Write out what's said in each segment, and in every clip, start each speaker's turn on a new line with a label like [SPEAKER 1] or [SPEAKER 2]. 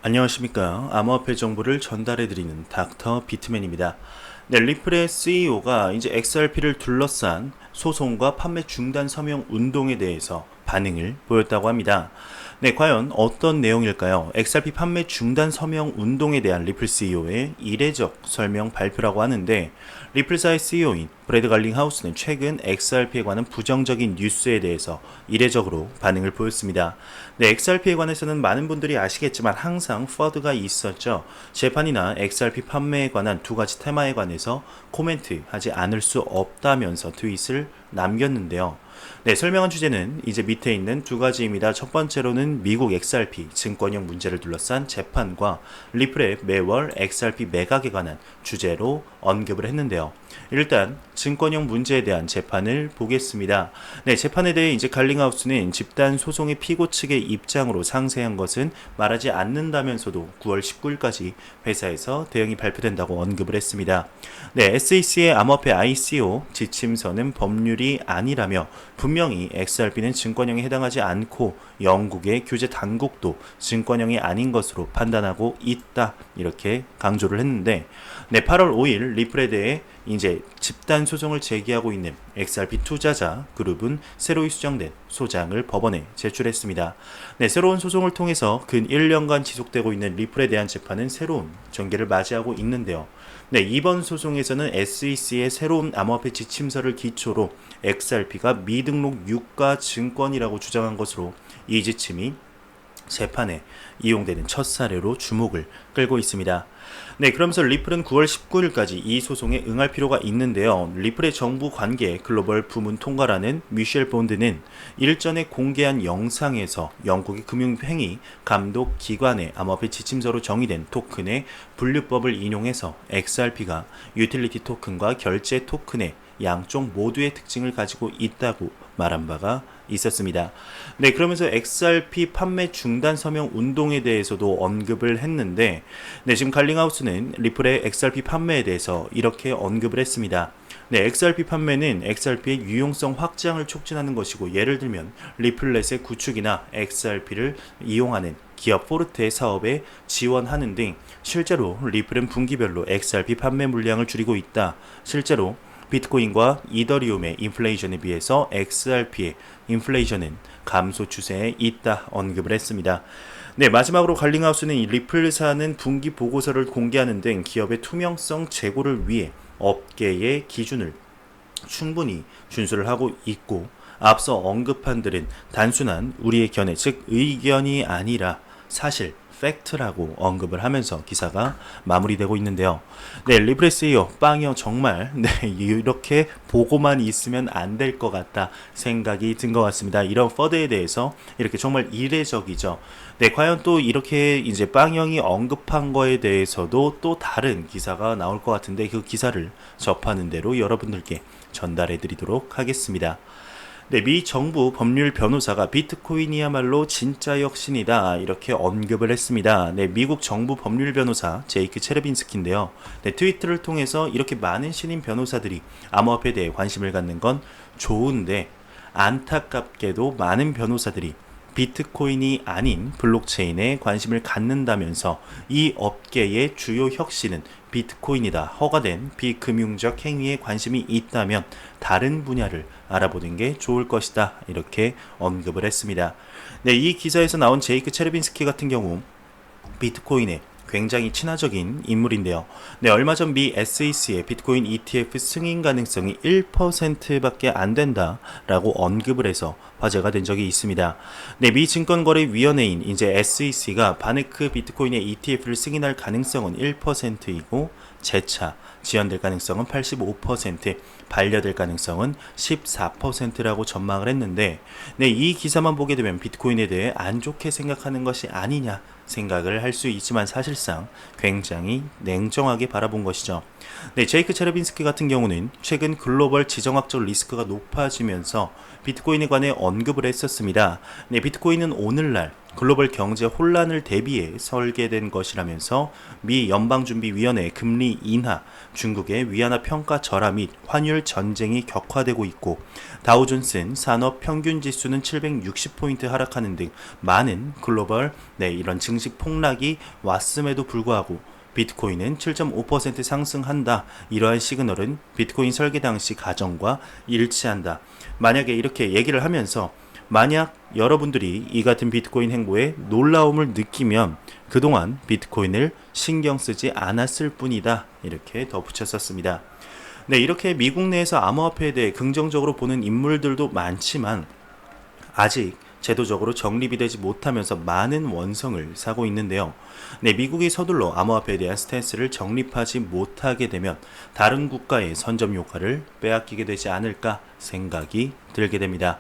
[SPEAKER 1] 안녕하십니까. 암호화폐 정보를 전달해드리는 닥터 비트맨입니다. 네, 리플의 CEO가 이제 XRP를 둘러싼 소송과 판매 중단 서명 운동에 대해서 반응을 보였다고 합니다. 네, 과연 어떤 내용일까요? XRP 판매 중단 서명 운동에 대한 리플 CEO의 이례적 설명 발표라고 하는데, 리플사의 CEO인 브래드 갈링하우스는 최근 XRP에 관한 부정적인 뉴스에 대해서 이례적으로 반응을 보였습니다. 네, XRP에 관해서는 많은 분들이 아시겠지만 항상 FUD가 있었죠. 재판이나 XRP 판매에 관한 두 가지 테마에 관해서 코멘트하지 않을 수 없다면서 트윗을 남겼는데요. 네, 설명한 주제는 이제 밑에 있는 두 가지입니다. 첫 번째로는 미국 XRP 증권형 문제를 둘러싼 재판과 리플의 매월 XRP 매각에 관한 주제로 언급을 했는데요. 일단 증권형 문제에 대한 재판을 보겠습니다. 네, 재판에 대해 이제 갈링하우스는 집단 소송의 피고 측의 입장으로 상세한 것은 말하지 않는다면서도 9월 19일까지 회사에서 대응이 발표된다고 언급을 했습니다. 네, SEC의 암호화폐 ICO 지침서는 법률이 아니라며 분명히 XRP는 증권형에 해당하지 않고 영국의 규제 당국도 증권형이 아닌 것으로 판단하고 있다, 이렇게 강조를 했는데, 네, 8월 5일 리플에 대해 이제 집단 소송을 제기하고 있는 XRP 투자자 그룹은 새로 수정된 소장을 법원에 제출했습니다. 네, 새로운 소송을 통해서 근 1년간 지속되고 있는 리플에 대한 재판은 새로운 전개를 맞이하고 있는데요. 네, 이번 소송에서는 SEC의 새로운 암호화폐 지침서를 기초로 XRP가 미등록 유가 증권이라고 주장한 것으로 이 지침이 재판에 이용되는 첫 사례로 주목을 끌고 있습니다. 네, 그러면서 리플은 9월 19일까지 이 소송에 응할 필요가 있는데요. 리플의 정부 관계 글로벌 부문 통과라는 미셸 본드는 일전에 공개한 영상에서 영국의 금융행위 감독 기관의 암호화폐 지침서로 정의된 토큰의 분류법을 인용해서 XRP가 유틸리티 토큰과 결제 토큰의 양쪽 모두의 특징을 가지고 있다고 말한 바가 있었습니다. 네, 그러면서 XRP 판매 중단 서명 운동에 대해서도 언급을 했는데, 네, 지금 갈링하우스는 리플의 XRP 판매에 대해서 이렇게 언급을 했습니다. 네, XRP 판매는 XRP의 유용성 확장을 촉진하는 것이고, 예를 들면 리플렛의 구축이나 XRP를 이용하는 기업 포르테의 사업에 지원하는 등 실제로 리플은 분기별로 XRP 판매 물량을 줄이고 있다. 실제로 비트코인과 이더리움의 인플레이션에 비해서 XRP의 인플레이션은 감소 추세에 있다, 언급을 했습니다. 네, 마지막으로 갈링하우스는 이 리플사는 분기 보고서를 공개하는 등 기업의 투명성 제고를 위해 업계의 기준을 충분히 준수를 하고 있고, 앞서 언급한 들은 단순한 우리의 견해, 즉 의견이 아니라 사실 팩트라고 언급을 하면서 기사가 마무리되고 있는데요. 네, 리플레스요 빵이요, 정말 네, 이렇게 보고만 있으면 안 될 것 같다 생각이 든 것 같습니다. 이런 퍼드에 대해서 이렇게 정말 이례적이죠. 네, 과연 또 이렇게 이제 빵형이 언급한 거에 대해서도 또 다른 기사가 나올 것 같은데, 그 기사를 접하는 대로 여러분들께 전달해 드리도록 하겠습니다. 네, 미 정부 법률 변호사가 비트코인이야말로 진짜 혁신이다, 이렇게 언급을 했습니다. 네, 미국 정부 법률 변호사 제이크 체르빈스키인데요. 네, 트위터를 통해서 이렇게 많은 신임 변호사들이 암호화폐에 대해 관심을 갖는 건 좋은데, 안타깝게도 많은 변호사들이 비트코인이 아닌 블록체인에 관심을 갖는다면서 이 업계의 주요 혁신은 비트코인이다, 허가된 비금융적 행위에 관심이 있다면 다른 분야를 알아보는 게 좋을 것이다, 이렇게 언급을 했습니다. 네, 이 기사에서 나온 제이크 체르빈스키 같은 경우 비트코인에 굉장히 친화적인 인물인데요. 네, 얼마 전 미 SEC의 비트코인 ETF 승인 가능성이 1%밖에 안 된다라고 언급을 해서 화제가 된 적이 있습니다. 네, 미 증권거래위원회인 이제 SEC가 바네크 비트코인의 ETF를 승인할 가능성은 1%이고 재차 지연될 가능성은 85%, 반려될 가능성은 14%라고 전망을 했는데, 네, 이 기사만 보게 되면 비트코인에 대해 안 좋게 생각하는 것이 아니냐 생각을 할 수 있지만 사실상 굉장히 냉정하게 바라본 것이죠. 네, 제이크 체르빈스키 같은 경우는 최근 글로벌 지정학적 리스크가 높아지면서 비트코인에 관해 언급을 했었습니다. 네, 비트코인은 오늘날 글로벌 경제 혼란을 대비해 설계된 것이라면서 미 연방준비위원회 금리 인하, 중국의 위안화 평가 절하 및 환율 전쟁이 격화되고 있고 다우존스 산업 평균 지수는 760포인트 하락하는 등 많은 글로벌 이런 증시 폭락이 왔음에도 불구하고 비트코인은 7.5% 상승한다. 이러한 시그널은 비트코인 설계 당시 가정과 일치한다. 만약에 이렇게 얘기를 하면서 만약 여러분들이 이 같은 비트코인 행보에 놀라움을 느끼면 그동안 비트코인을 신경 쓰지 않았을 뿐이다. 이렇게 덧붙였었습니다. 네, 이렇게 미국 내에서 암호화폐에 대해 긍정적으로 보는 인물들도 많지만 아직 제도적으로 정립이 되지 못하면서 많은 원성을 사고 있는데요. 네, 미국이 서둘러 암호화폐에 대한 스탠스를 정립하지 못하게 되면 다른 국가의 선점 효과를 빼앗기게 되지 않을까 생각이 들게 됩니다.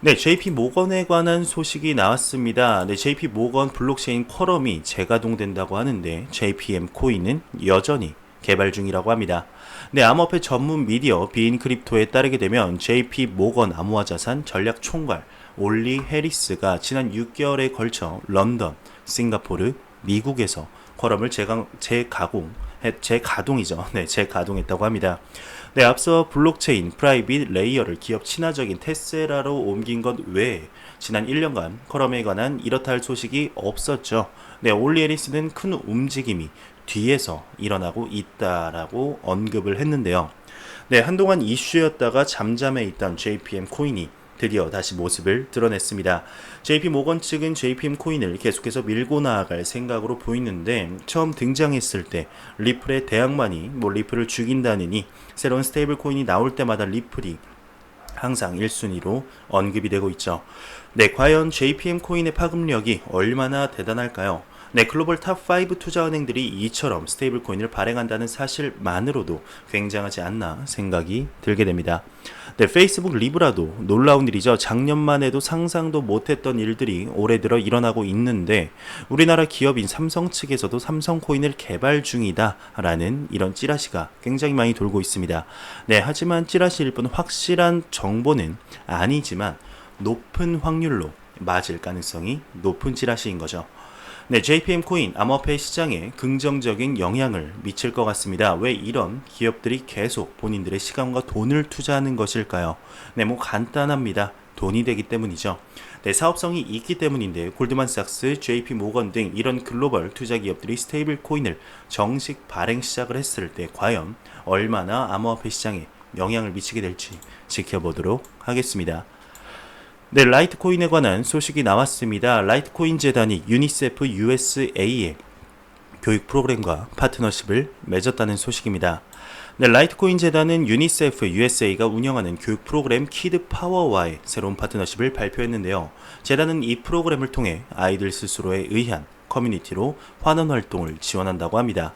[SPEAKER 1] 네, JP 모건에 관한 소식이 나왔습니다. 네, JP 모건 블록체인 쿼럼이 재가동된다고 하는데 JPM 코인은 여전히 개발 중이라고 합니다. 네, 암호화폐 전문 미디어 비인크립토에 따르게 되면 JP 모건 암호화 자산 전략 총괄 올리 해리스가 지난 6개월에 걸쳐 런던, 싱가포르, 미국에서 쿼럼을 재가동했다고 합니다. 네, 앞서 블록체인 프라이빗 레이어를 기업 친화적인 테세라로 옮긴 것 외에 지난 1년간 쿼럼에 관한 이렇다 할 소식이 없었죠. 네, 올리 해리스는 큰 움직임이 뒤에서 일어나고 있다라고 언급을 했는데요. 네, 한동안 이슈였다가 잠잠해 있던 JPM 코인이 드디어 다시 모습을 드러냈습니다. JP 모건 측은 JPM 코인을 계속해서 밀고 나아갈 생각으로 보이는데 처음 등장했을 때 리플의 대항만이 리플을 죽인다느니 새로운 스테이블 코인이 나올 때마다 리플이 항상 1순위로 언급이 되고 있죠. 네, 과연 JPM 코인의 파급력이 얼마나 대단할까요? 네, 글로벌 탑5 투자은행들이 이처럼 스테이블 코인을 발행한다는 사실만으로도 굉장하지 않나 생각이 들게 됩니다. 네, 페이스북 리브라도 놀라운 일이죠. 작년만 해도 상상도 못했던 일들이 올해 들어 일어나고 있는데 우리나라 기업인 삼성 측에서도 삼성 코인을 개발 중이다라는 이런 찌라시가 굉장히 많이 돌고 있습니다. 네, 하지만 찌라시일 뿐 확실한 정보는 아니지만 높은 확률로 맞을 가능성이 높은 찌라시인 거죠. 네, JPM 코인 암호화폐 시장에 긍정적인 영향을 미칠 것 같습니다. 왜 이런 기업들이 계속 본인들의 시간과 돈을 투자하는 것일까요? 네, 간단합니다. 돈이 되기 때문이죠. 네, 사업성이 있기 때문인데 골드만삭스, JP 모건 등 이런 글로벌 투자 기업들이 스테이블 코인을 정식 발행 시작을 했을 때 과연 얼마나 암호화폐 시장에 영향을 미치게 될지 지켜보도록 하겠습니다. 네, 라이트코인에 관한 소식이 나왔습니다. 라이트코인 재단이 유니세프 USA의 교육 프로그램과 파트너십을 맺었다는 소식입니다. 네, 라이트코인 재단은 유니세프 USA가 운영하는 교육 프로그램 키드 파워와의 새로운 파트너십을 발표했는데요. 재단은 이 프로그램을 통해 아이들 스스로에 의한 커뮤니티로 환원 활동을 지원한다고 합니다.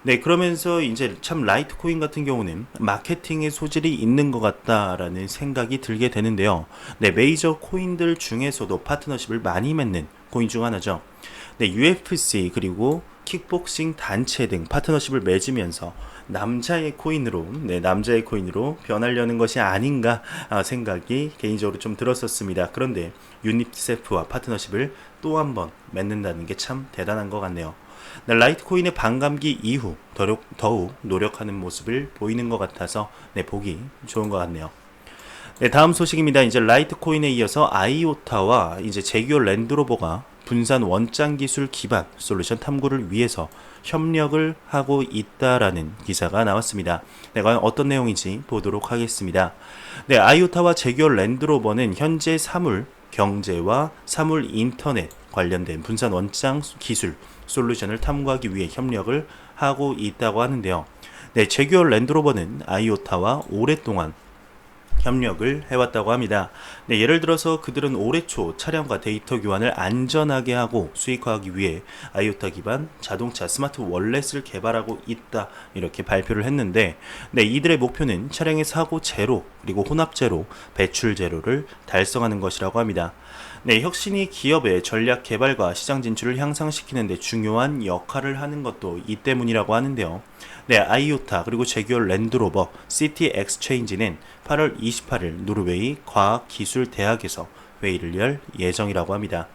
[SPEAKER 1] 네, 그러면서 이제 참 라이트코인 같은 경우는 마케팅의 소질이 있는 것 같다라는 생각이 들게 되는데요. 네, 메이저 코인들 중에서도 파트너십을 많이 맺는 코인 중 하나죠. 네, UFC 그리고 킥복싱 단체 등 파트너십을 맺으면서 남자의 코인으로 변하려는 것이 아닌가 생각이 개인적으로 좀 들었었습니다. 그런데 유니세프와 파트너십을 또 한 번 맺는다는 게 참 대단한 것 같네요. 네, 라이트코인의 반감기 이후 더욱 노력하는 모습을 보이는 것 같아서 보기 좋은 것 같네요. 네, 다음 소식입니다. 이제 라이트코인에 이어서 아이오타와 이제 제규어 랜드로버가 분산 원장 기술 기반 솔루션 탐구를 위해서 협력을 하고 있다라는 기사가 나왔습니다. 네, 과연 어떤 내용인지 보도록 하겠습니다. 네, 아이오타와 제규어 랜드로버는 현재 사물 경제와 사물 인터넷 관련된 분산 원장 기술 솔루션을 탐구하기 위해 협력을 하고 있다고 하는데요. 네, 제규어 랜드로버는 아이오타와 오랫동안 협력을 해왔다고 합니다. 네, 예를 들어서 그들은 올해 초 차량과 데이터 교환을 안전하게 하고 수익화하기 위해 아이오타 기반 자동차 스마트 월렛을 개발하고 있다 이렇게 발표를 했는데 네, 이들의 목표는 차량의 사고 제로 그리고 혼합 제로, 배출 제로를 달성하는 것이라고 합니다. 네, 혁신이 기업의 전략 개발과 시장 진출을 향상시키는 데 중요한 역할을 하는 것도 이 때문이라고 하는데요. 네, 아이오타 그리고 제규어 랜드로버 시티 엑스체인지는 8월 28일 노르웨이 과학기술대학에서 회의를 열 예정이라고 합니다.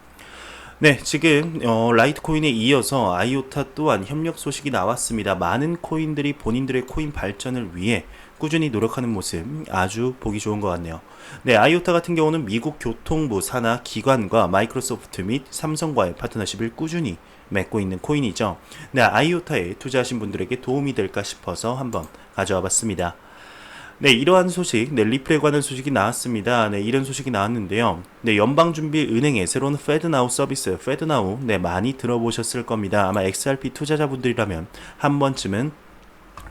[SPEAKER 1] 네, 지금 라이트코인에 이어서 아이오타 또한 협력 소식이 나왔습니다. 많은 코인들이 본인들의 코인 발전을 위해 꾸준히 노력하는 모습 아주 보기 좋은 것 같네요. 네, 아이오타 같은 경우는 미국 교통부 산하 기관과 마이크로소프트 및 삼성과의 파트너십을 꾸준히 맺고 있는 코인이죠. 네, 아이오타에 투자하신 분들에게 도움이 될까 싶어서 한번 가져와 봤습니다. 네, 이러한 소식, 네, 리플에 관한 소식이 나왔습니다. 네, 이런 소식이 나왔는데요. 네, 연방준비은행의 새로운 페드나우 서비스, 페드나우, 네, 많이 들어보셨을 겁니다. 아마 XRP 투자자분들이라면 한 번쯤은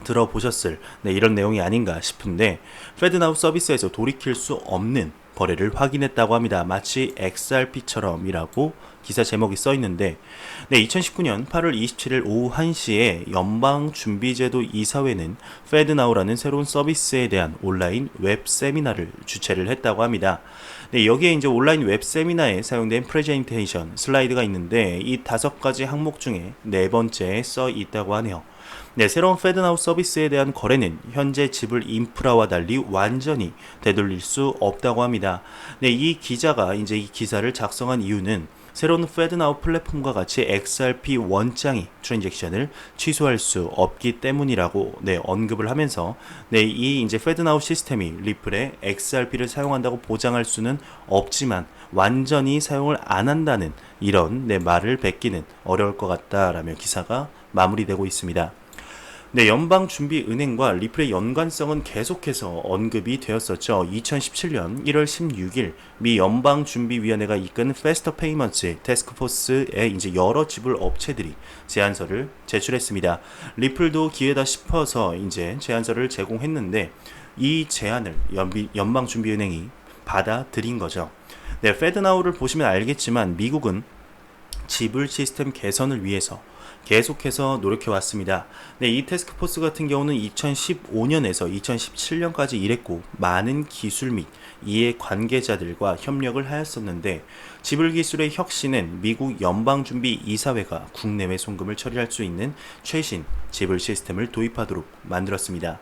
[SPEAKER 1] 들어보셨을, 네, 이런 내용이 아닌가 싶은데, 페드나우 서비스에서 돌이킬 수 없는 거래를 확인했다고 합니다. 마치 XRP처럼이라고 기사 제목이 써 있는데, 네, 2019년 8월 27일 오후 1시에 연방준비제도 이사회는 페드나우라는 새로운 서비스에 대한 온라인 웹 세미나를 주최를 했다고 합니다. 네, 여기에 이제 온라인 웹 세미나에 사용된 프레젠테이션 슬라이드가 있는데 이 5가지 항목 중에 네 번째에 써 있다고 하네요. 네, 새로운 페드나우 서비스에 대한 거래는 현재 지불 인프라와 달리 완전히 되돌릴 수 없다고 합니다. 네, 이 기자가 이제 이 기사를 작성한 이유는 새로운 페드나우 플랫폼과 같이 XRP 원장이 트랜잭션을 취소할 수 없기 때문이라고 네, 언급을 하면서 네, 이 이제 페드나우 시스템이 리플에 XRP를 사용한다고 보장할 수는 없지만 완전히 사용을 안 한다는 이런 네, 말을 뱉기는 어려울 것 같다라며 기사가 마무리되고 있습니다. 네, 연방준비은행과 리플의 연관성은 계속해서 언급이 되었었죠. 2017년 1월 16일 미 연방준비위원회가 이끈 패스터 페이먼츠 태스크포스에 이제 여러 지불 업체들이 제안서를 제출했습니다. 리플도 기회다 싶어서 이제 제안서를 제공했는데 이 제안을 연방준비은행이 받아들인 거죠. 네, 페드나우를 보시면 알겠지만 미국은 지불 시스템 개선을 위해서 계속해서 노력해 왔습니다. 네, 이 태스크포스 같은 경우는 2015년에서 2017년까지 일했고 많은 기술 및 이해 관계자들과 협력을 하였었는데 지불 기술의 혁신은 미국 연방준비이사회가 국내외 송금을 처리할 수 있는 최신 지불 시스템을 도입하도록 만들었습니다.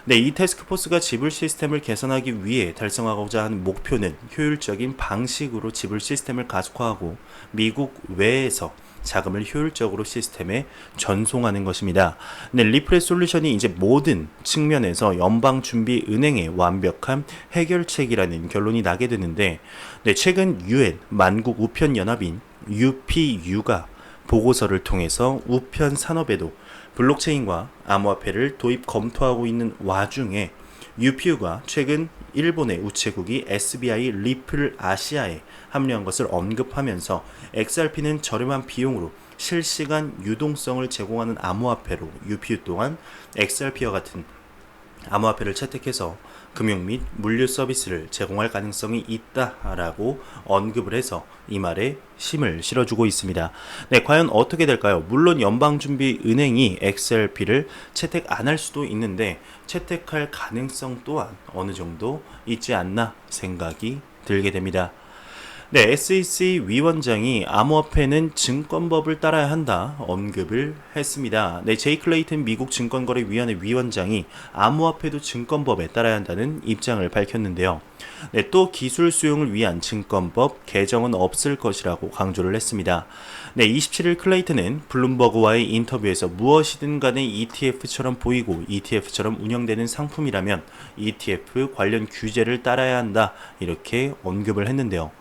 [SPEAKER 1] 네, 이 태스크포스가 지불 시스템을 개선하기 위해 달성하고자 하는 목표는 효율적인 방식으로 지불 시스템을 가속화하고 미국 외에서 자금을 효율적으로 시스템에 전송하는 것입니다. 네, 리플의 솔루션이 이제 모든 측면에서 연방준비은행의 완벽한 해결책이라는 결론이 나게 되는데, 네, 최근 UN 만국 우편연합인 UPU가 보고서를 통해서 우편 산업에도 블록체인과 암호화폐를 도입 검토하고 있는 와중에 UPU가 최근 일본의 우체국이 SBI 리플 아시아에 합류한 것을 언급하면서 XRP는 저렴한 비용으로 실시간 유동성을 제공하는 암호화폐로 UPU 또한 XRP와 같은 암호화폐를 채택해서 금융 및 물류 서비스를 제공할 가능성이 있다라고 언급을 해서 이 말에 힘을 실어주고 있습니다. 네, 과연 어떻게 될까요? 물론 연방준비은행이 XRP를 채택 안 할 수도 있는데 채택할 가능성 또한 어느 정도 있지 않나 생각이 들게 됩니다. 네, SEC 위원장이 암호화폐는 증권법을 따라야 한다 언급을 했습니다. 네, 제이 클레이튼 미국 증권거래위원회 위원장이 암호화폐도 증권법에 따라야 한다는 입장을 밝혔는데요. 네, 또 기술 수용을 위한 증권법 개정은 없을 것이라고 강조를 했습니다. 네, 27일 클레이튼은 블룸버그와의 인터뷰에서 무엇이든 간에 ETF처럼 보이고 ETF처럼 운영되는 상품이라면 ETF 관련 규제를 따라야 한다 이렇게 언급을 했는데요.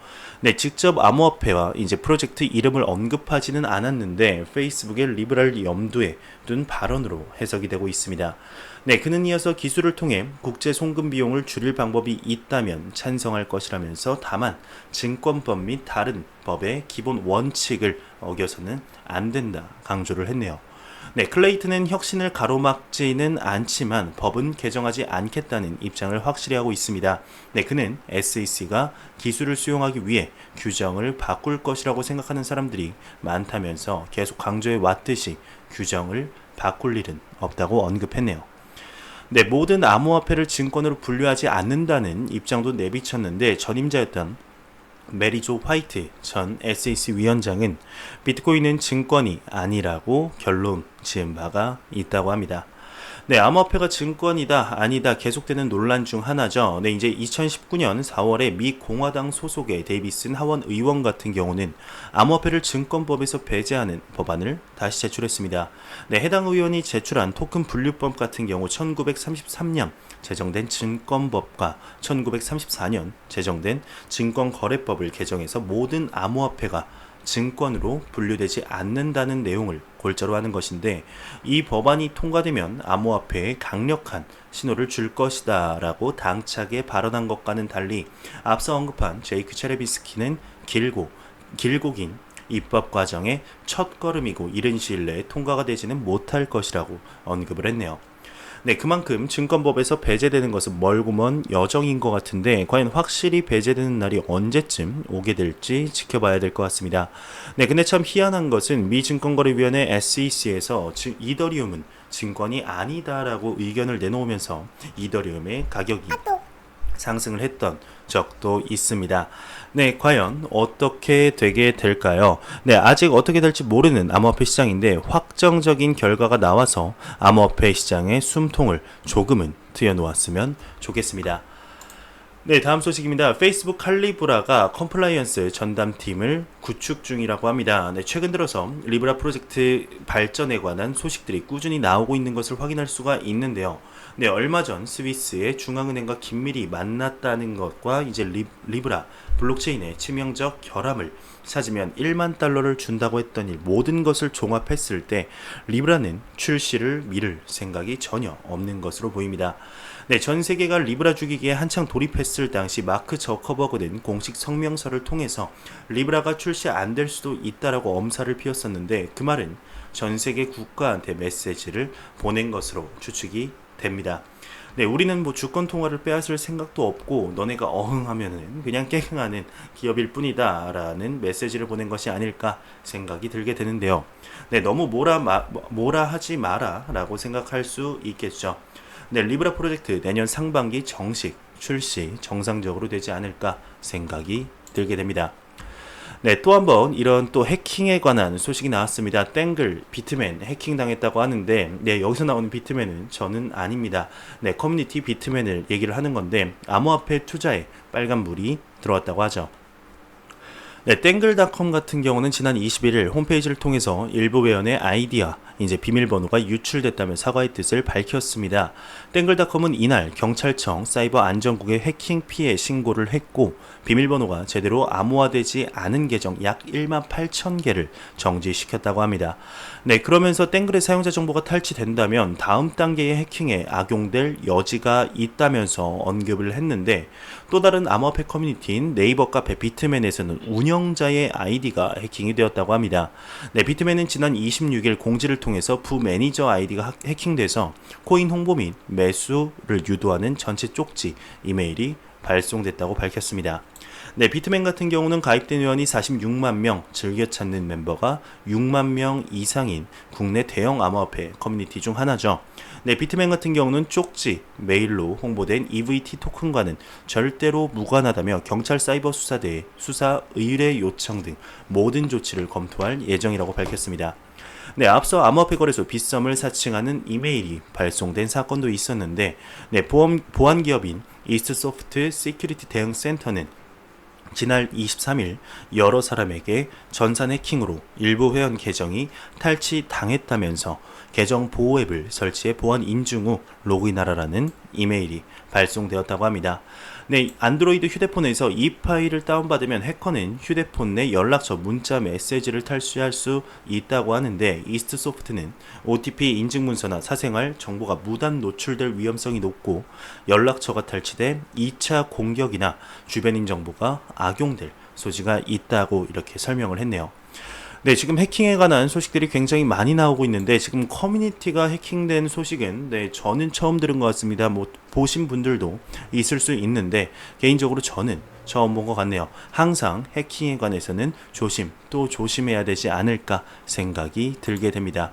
[SPEAKER 1] 네, 직접 암호화폐와 이제 프로젝트 이름을 언급하지는 않았는데 페이스북의 리버럴 염두에 둔 발언으로 해석이 되고 있습니다. 네, 그는 이어서 기술을 통해 국제 송금 비용을 줄일 방법이 있다면 찬성할 것이라면서 다만 증권법 및 다른 법의 기본 원칙을 어겨서는 안 된다 강조를 했네요. 네, 클레이튼은 혁신을 가로막지는 않지만 법은 개정하지 않겠다는 입장을 확실히 하고 있습니다. 네, 그는 SEC가 기술을 수용하기 위해 규정을 바꿀 것이라고 생각하는 사람들이 많다면서 계속 강조해 왔듯이 규정을 바꿀 일은 없다고 언급했네요. 네, 모든 암호화폐를 증권으로 분류하지 않는다는 입장도 내비쳤는데 전임자였던 메리조 화이트 전 SEC 위원장은 비트코인은 증권이 아니라고 결론 지은 바가 있다고 합니다. 네, 암호화폐가 증권이다, 아니다 계속되는 논란 중 하나죠. 네, 이제 2019년 4월에 미 공화당 소속의 데이비슨 하원 의원 같은 경우는 암호화폐를 증권법에서 배제하는 법안을 다시 제출했습니다. 네, 해당 의원이 제출한 토큰 분류법 같은 경우 1933년 제정된 증권법과 1934년 제정된 증권거래법을 개정해서 모든 암호화폐가 증권으로 분류되지 않는다는 내용을 골자로 하는 것인데, 이 법안이 통과되면 암호화폐에 강력한 신호를 줄 것이다 라고 당차게 발언한 것과는 달리 앞서 언급한 제이크 체레비스키는 길고 긴 입법 과정의 첫 걸음이고 이른 시일 내에 통과가 되지는 못할 것이라고 언급을 했네요. 네, 그만큼 증권법에서 배제되는 것은 멀고 먼 여정인 것 같은데, 과연 확실히 배제되는 날이 언제쯤 오게 될지 지켜봐야 될 것 같습니다. 네, 근데 참 희한한 것은 미 증권거래위원회 SEC에서 이더리움은 증권이 아니다라고 의견을 내놓으면서 이더리움의 가격이 상승을 했던 적도 있습니다. 네, 과연 어떻게 되게 될까요? 네, 아직 어떻게 될지 모르는 암호화폐 시장인데, 확정적인 결과가 나와서 암호화폐 시장의 숨통을 조금은 트여놓았으면 좋겠습니다. 네, 다음 소식입니다. 페이스북 칼리브라가 컴플라이언스 전담팀을 구축 중이라고 합니다. 네, 최근 들어서 리브라 프로젝트 발전에 관한 소식들이 꾸준히 나오고 있는 것을 확인할 수가 있는데요. 네, 얼마 전 스위스의 중앙은행과 긴밀히 만났다는 것과 이제 리브라 블록체인의 치명적 결함을 찾으면 1만 달러를 준다고 했던 일, 모든 것을 종합했을 때 리브라는 출시를 미룰 생각이 전혀 없는 것으로 보입니다. 네, 전 세계가 리브라 주기기에 한창 돌입했을 당시 마크 저커버그는 공식 성명서를 통해서 리브라가 출시 안 될 수도 있다라고 엄살을 피웠었는데, 그 말은 전 세계 국가한테 메시지를 보낸 것으로 추측이 됩니다. 네, 우리는 뭐 주권 통화를 빼앗을 생각도 없고 너네가 어흥하면은 그냥 깨갱하는 기업일 뿐이다 라는 메시지를 보낸 것이 아닐까 생각이 들게 되는데요. 네, 너무 뭐라 하지 마라 라고 생각할 수 있겠죠. 네, 리브라 프로젝트 내년 상반기 정식 출시 정상적으로 되지 않을까 생각이 들게 됩니다. 네, 또 한 번 이런 또 해킹에 관한 소식이 나왔습니다. 땡글 비트맨 해킹당했다고 하는데, 네, 여기서 나오는 비트맨은 저는 아닙니다. 네, 커뮤니티 비트맨을 얘기를 하는 건데, 암호화폐 투자에 빨간불이 들어왔다고 하죠. 네, 땡글닷컴 같은 경우는 지난 21일 홈페이지를 통해서 일부 회원의 아이디와 이제 비밀번호가 유출됐다며 사과의 뜻을 밝혔습니다. 땡글닷컴은 이날 경찰청 사이버 안전국에 해킹 피해 신고를 했고, 비밀번호가 제대로 암호화되지 않은 계정 약 1만 8천 개를 정지시켰다고 합니다. 네, 그러면서 땡글의 사용자 정보가 탈취된다면 다음 단계의 해킹에 악용될 여지가 있다면서 언급을 했는데, 또 다른 암호화폐 커뮤니티인 네이버 카페 비트맨에서는 운영자의 아이디가 해킹이 되었다고 합니다. 네, 비트맨은 지난 26일 공지를 통해서 부매니저 아이디가 해킹돼서 코인 홍보 및 매수를 유도하는 전체 쪽지 이메일이 발송됐다고 밝혔습니다. 네, 비트맨 같은 경우는 가입된 회원이 46만 명, 즐겨 찾는 멤버가 6만 명 이상인 국내 대형 암호화폐 커뮤니티 중 하나죠. 네, 비트맨 같은 경우는 쪽지, 메일로 홍보된 EVT 토큰과는 절대로 무관하다며 경찰 사이버 수사대에 수사 의뢰 요청 등 모든 조치를 검토할 예정이라고 밝혔습니다. 네, 앞서 암호화폐 거래소 빗썸을 사칭하는 이메일이 발송된 사건도 있었는데, 네, 보안 기업인 이스트소프트 시큐리티 대응 센터는 지난 23일 여러 사람에게 전산 해킹으로 일부 회원 계정이 탈취당했다면서 계정 보호 앱을 설치해 보안 인증 후 로그인하라라는 이메일이 발송되었다고 합니다. 네, 안드로이드 휴대폰에서 이 파일을 다운받으면 해커는 휴대폰 내 연락처, 문자, 메시지를 탈취할 수 있다고 하는데, 이스트소프트는 OTP 인증문서나 사생활 정보가 무단 노출될 위험성이 높고 연락처가 탈취돼 2차 공격이나 주변인 정보가 악용될 소지가 있다고 이렇게 설명을 했네요. 네, 지금 해킹에 관한 소식들이 굉장히 많이 나오고 있는데, 지금 커뮤니티가 해킹된 소식은 저는 처음 들은 것 같습니다. 뭐 보신 분들도 있을 수 있는데, 개인적으로 저는 처음 본 것 같네요. 항상 해킹에 관해서는 조심해야 되지 않을까 생각이 들게 됩니다.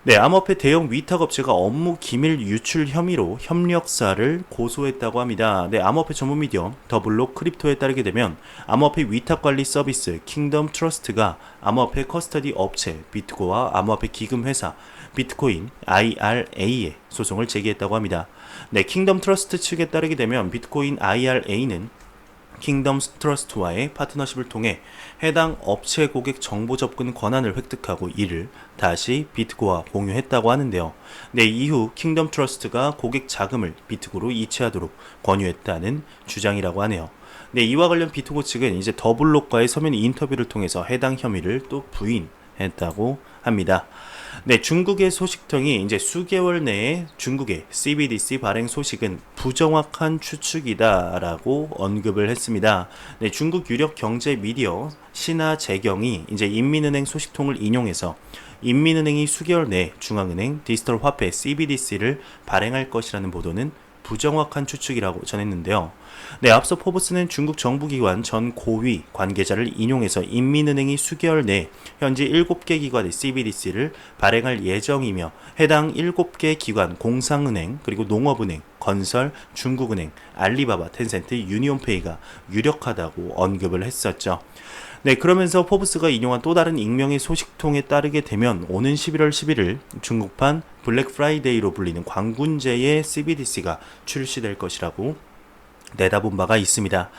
[SPEAKER 1] 네, 암호화폐 대형 위탁업체가 업무 기밀 유출 혐의로 협력사를 고소했다고 합니다. 네, 암호화폐 전문 미디어 더블록 크립토에 따르게 되면 암호화폐 위탁 관리 서비스 킹덤 트러스트가 암호화폐 커스터디 업체 비트고와 암호화폐 기금 회사 비트코인 IRA에 소송을 제기했다고 합니다. 네, 킹덤 트러스트 측에 따르게 되면 비트코인 IRA는 킹덤 트러스트와의 파트너십을 통해 해당 업체 고객 정보 접근 권한을 획득하고 이를 다시 비트고와 공유했다고 하는데요. 네, 이후 킹덤 트러스트가 고객 자금을 비트고로 이체하도록 권유했다는 주장이라고 하네요. 네, 이와 관련 비트고 측은 이제 더블록과의 서면 인터뷰를 통해서 해당 혐의를 또 부인했다고 합니다. 네, 중국의 소식통이 이제 수개월 내에 중국의 CBDC 발행 소식은 부정확한 추측이다라고 언급을 했습니다. 네, 중국 유력 경제 미디어 신화재경이 이제 인민은행 소식통을 인용해서 인민은행이 수개월 내에 중앙은행 디지털 화폐 CBDC를 발행할 것이라는 보도는 부정확한 추측이라고 전했는데요. 네, 앞서 포브스는 중국 정부기관 전 고위 관계자를 인용해서 인민은행이 수개월 내에 현재 7개 기관의 CBDC를 발행할 예정이며 해당 7개 기관 공상은행, 그리고 농업은행, 건설, 중국은행, 알리바바, 텐센트, 유니온페이가 유력하다고 언급을 했었죠. 네, 그러면서 포브스가 인용한 또 다른 익명의 소식통에 따르게 되면 오는 11월 11일 중국판 블랙 프라이데이로 불리는 광군제의 CBDC가 출시될 것이라고 내다본 바가 있습니다.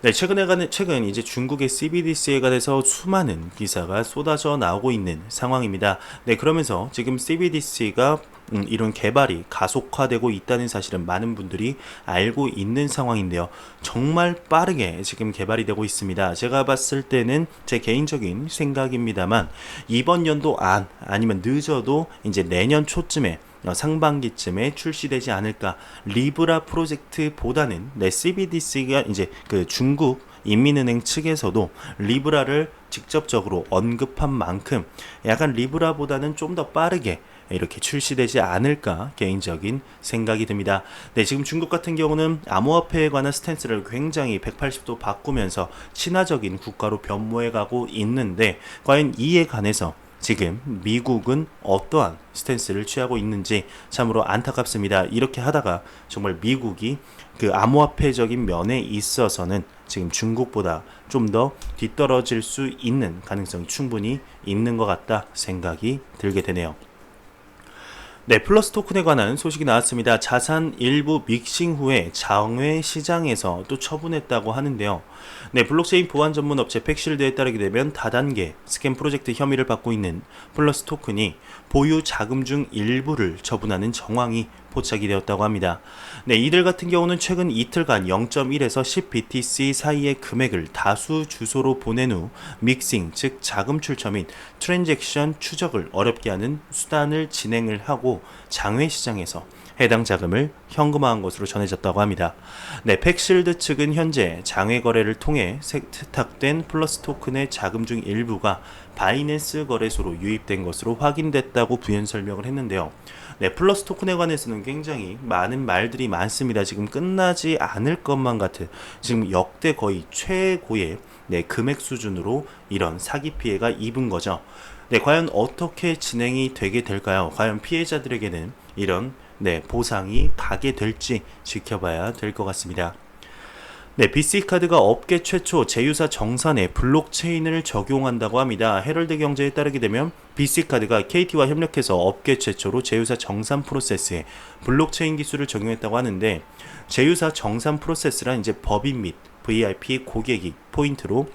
[SPEAKER 1] 네, 최근 이제 중국의 CBDC에 관해서 수많은 기사가 쏟아져 나오고 있는 상황입니다. 네, 그러면서 지금 CBDC가 이런 개발이 가속화되고 있다는 사실은 많은 분들이 알고 있는 상황인데요. 정말 빠르게 지금 개발이 되고 있습니다. 제가 봤을 때는 제 개인적인 생각입니다만 이번 연도 아니면 늦어도 이제 내년 초쯤에 상반기쯤에 출시되지 않을까. 리브라 프로젝트보다는 CBDC가 이제 그 중국 인민은행 측에서도 리브라를 직접적으로 언급한 만큼 약간 리브라보다는 좀 더 빠르게 이렇게 출시되지 않을까 개인적인 생각이 듭니다. 네, 지금 중국 같은 경우는 암호화폐에 관한 스탠스를 굉장히 180도 바꾸면서 친화적인 국가로 변모해가고 있는데 과연 이에 관해서 지금 미국은 어떠한 스탠스를 취하고 있는지 참으로 안타깝습니다. 이렇게 하다가 정말 미국이 그 암호화폐적인 면에 있어서는 지금 중국보다 좀 더 뒤떨어질 수 있는 가능성이 충분히 있는 것 같다 생각이 들게 되네요. 네, 플러스 토큰에 관한 소식이 나왔습니다. 자산 일부 믹싱 후에 장외 시장에서 또 처분했다고 하는데요. 네, 블록체인 보안 전문 업체 팩실드에 따르게 되면 다단계 스캠 프로젝트 혐의를 받고 있는 플러스 토큰이 보유 자금 중 일부를 처분하는 정황이 포착이 되었다고 합니다. 네, 이들 같은 경우는 최근 이틀간 0.1에서 10BTC 사이의 금액을 다수 주소로 보낸 후 믹싱, 즉 자금 출처 및 트랜잭션 추적을 어렵게 하는 수단을 진행을 하고 장외 시장에서 해당 자금을 현금화한 것으로 전해졌다고 합니다. 네, 팩실드 측은 현재 장외 거래를 통해 세탁된 플러스 토큰의 자금 중 일부가 바이낸스 거래소로 유입된 것으로 확인됐다고 부연 설명을 했는데요. 네, 플러스 토큰에 관해서는 굉장히 많은 말들이 많습니다. 지금 끝나지 않을 것만 같은 지금 역대 거의 최고의 금액 수준으로 이런 사기 피해가 입은 거죠. 네, 과연 어떻게 진행이 되게 될까요? 과연 피해자들에게는 이런 보상이 가게 될지 지켜봐야 될 것 같습니다. 네, BC카드가 업계 최초 제휴사 정산에 블록체인을 적용한다고 합니다. 헤럴드 경제에 따르게 되면 BC카드가 KT와 협력해서 업계 최초로 제휴사 정산 프로세스에 블록체인 기술을 적용했다고 하는데, 제휴사 정산 프로세스란 이제 법인 및 VIP 고객이 포인트로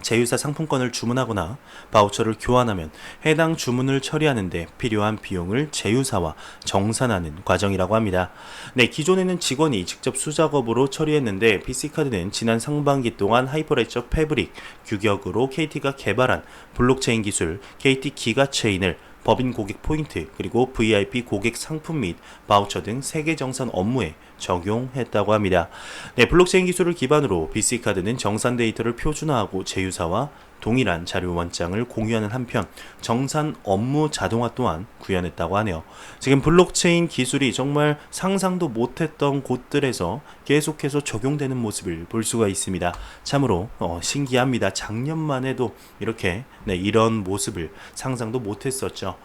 [SPEAKER 1] 제휴사 상품권을 주문하거나 바우처를 교환하면 해당 주문을 처리하는 데 필요한 비용을 제휴사와 정산하는 과정이라고 합니다. 네, 기존에는 직원이 직접 수작업으로 처리했는데 BC카드는 지난 상반기 동안 하이퍼레저 패브릭 규격으로 KT가 개발한 블록체인 기술 KT 기가체인을 법인 고객 포인트 그리고 VIP 고객 상품 및 바우처 등 세계 정산 업무에 적용했다고 합니다. 네, 블록체인 기술을 기반으로 BC카드는 정산 데이터를 표준화하고 제휴사와 동일한 자료 원장을 공유하는 한편 정산 업무 자동화 또한 구현했다고 하네요. 지금 블록체인 기술이 정말 상상도 못했던 곳들에서 계속해서 적용되는 모습을 볼 수가 있습니다. 참으로 신기합니다. 작년만 해도 이렇게 이런 모습을 상상도 못했었죠.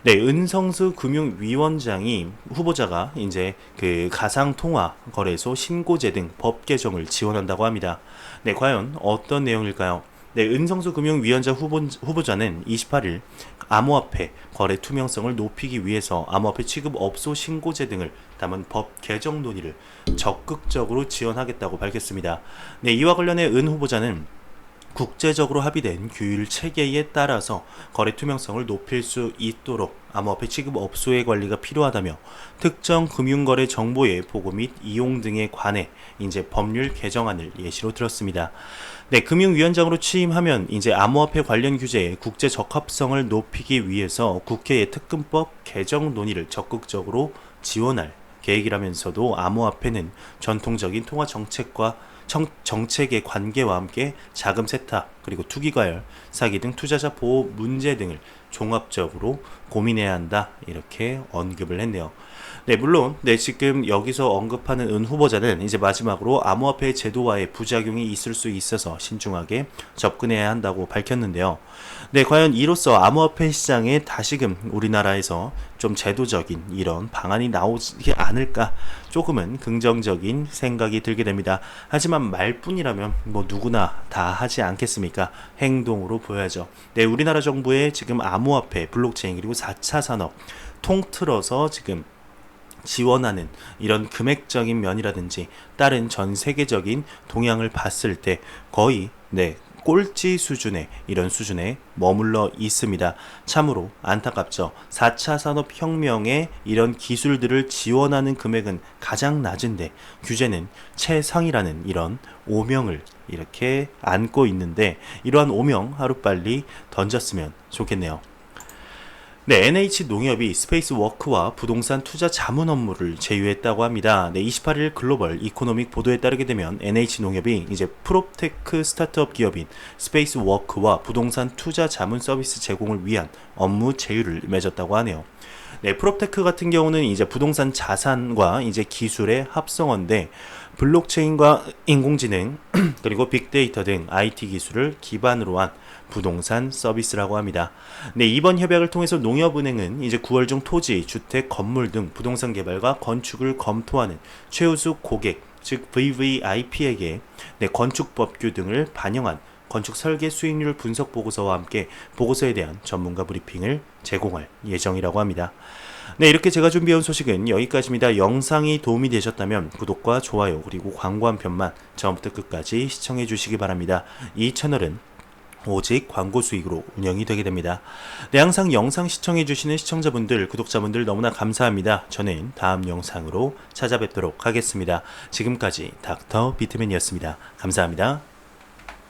[SPEAKER 1] 네, 은성수 금융위원장이 후보자가 이제 그 가상통화 거래소 신고제 등 법 개정을 지원한다고 합니다. 네, 과연 어떤 내용일까요? 네, 은성수 금융위원장 후보자는 28일 암호화폐 거래 투명성을 높이기 위해서 암호화폐 취급 업소 신고제 등을 담은 법 개정 논의를 적극적으로 지원하겠다고 밝혔습니다. 네, 이와 관련해 은 후보자는 국제적으로 합의된 규율 체계에 따라서 거래 투명성을 높일 수 있도록 암호화폐 취급 업소의 관리가 필요하다며 특정 금융거래 정보의 보고 및 이용 등에 관해 이제 법률 개정안을 예시로 들었습니다. 네, 금융위원장으로 취임하면 이제 암호화폐 관련 규제의 국제 적합성을 높이기 위해서 국회의 특근법 개정 논의를 적극적으로 지원할 계획이라면서도 암호화폐는 전통적인 통화 정책의 관계와 함께 자금 세탁, 그리고 투기 과열, 사기 등 투자자 보호 문제 등을 종합적으로 고민해야 한다, 이렇게 언급을 했네요. 네, 물론 지금 여기서 언급하는 은 후보자는 이제 마지막으로 암호화폐 제도화에 부작용이 있을 수 있어서 신중하게 접근해야 한다고 밝혔는데요. 네, 과연 이로써 암호화폐 시장에 다시금 우리나라에서 좀 제도적인 이런 방안이 나오지 않을까, 조금은 긍정적인 생각이 들게 됩니다. 하지만 말뿐이라면 누구나 다 하지 않겠습니까? 행동으로 보여야죠. 네, 우리나라 정부의 지금 암호화폐, 블록체인, 그리고 4차 산업 통틀어서 지금 지원하는 이런 금액적인 면이라든지 다른 전 세계적인 동향을 봤을 때 거의 꼴찌 수준의 이런 수준에 머물러 있습니다. 참으로 안타깝죠. 4차 산업혁명의 이런 기술들을 지원하는 금액은 가장 낮은데 규제는 최상이라는 이런 오명을 이렇게 안고 있는데, 이러한 오명 하루빨리 던졌으면 좋겠네요. 네, NH농협이 스페이스워크와 부동산 투자 자문 업무를 제휴했다고 합니다. 네, 28일 글로벌 이코노믹 보도에 따르게 되면 NH농협이 이제 프롭테크 스타트업 기업인 스페이스워크와 부동산 투자 자문 서비스 제공을 위한 업무 제휴를 맺었다고 하네요. 네, 프롭테크 같은 경우는 이제 부동산 자산과 이제 기술의 합성어인데, 블록체인과 인공지능 그리고 빅데이터 등 IT 기술을 기반으로 한 부동산 서비스라고 합니다. 네, 이번 협약을 통해서 농협은행은 이제 9월 중 토지, 주택, 건물 등 부동산 개발과 건축을 검토하는 최우수 고객, 즉 VVIP에게 건축 법규 등을 반영한 건축 설계 수익률 분석 보고서와 함께 보고서에 대한 전문가 브리핑을 제공할 예정이라고 합니다. 네, 이렇게 제가 준비해온 소식은 여기까지입니다. 영상이 도움이 되셨다면 구독과 좋아요, 그리고 광고 한 편만 처음부터 끝까지 시청해 주시기 바랍니다. 이 채널은 오직 광고 수익으로 운영이 되게 됩니다. 네, 항상 영상 시청해 주시는 시청자분들, 구독자분들 너무나 감사합니다. 저는 다음 영상으로 찾아뵙도록 하겠습니다. 지금까지 닥터 비트맨이었습니다. 감사합니다.